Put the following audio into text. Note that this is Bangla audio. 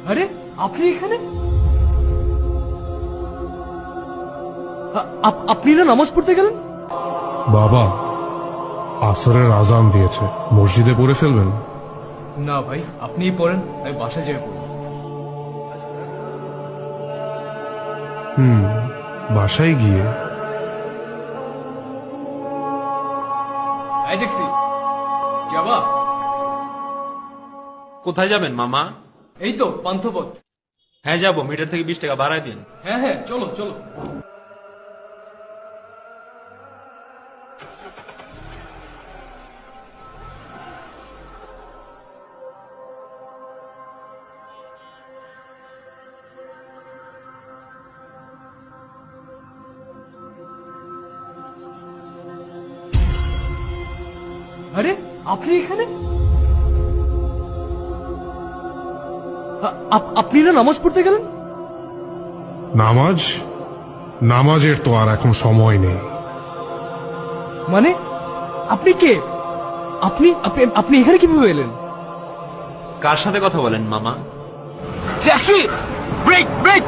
আরে আপনি এখানে? আপনি না নামাজ পড়তে গেলেন? বাবা, আসরের আজান দিয়েছে, মসজিদে পড়ে ফেলবেন? না ভাই, আপনিই পড়েন, আমি বাসায় যেয়ে পড়ব। বাসায় গিয়ে? এই ট্যাক্সি যাবা? কোথায় যাবেন মামা? এই তো পান্থপথ। হ্যাঁ যাবো, মিটার থেকে 20 টাকা বাড়ায় দিন। হ্যাঁ হ্যাঁ, চলো চলো। আরে আপনি এখানে? আপনি না নামাজ পড়তে গেলেন? নামাজের তো আর এখন সময় নেই। মানে আপনি কে? আপনি আপনি আপনি এখানে কিভাবে এলেন? কার সাথে কথা বলেন মামা? ট্যাক্সি! Brake break!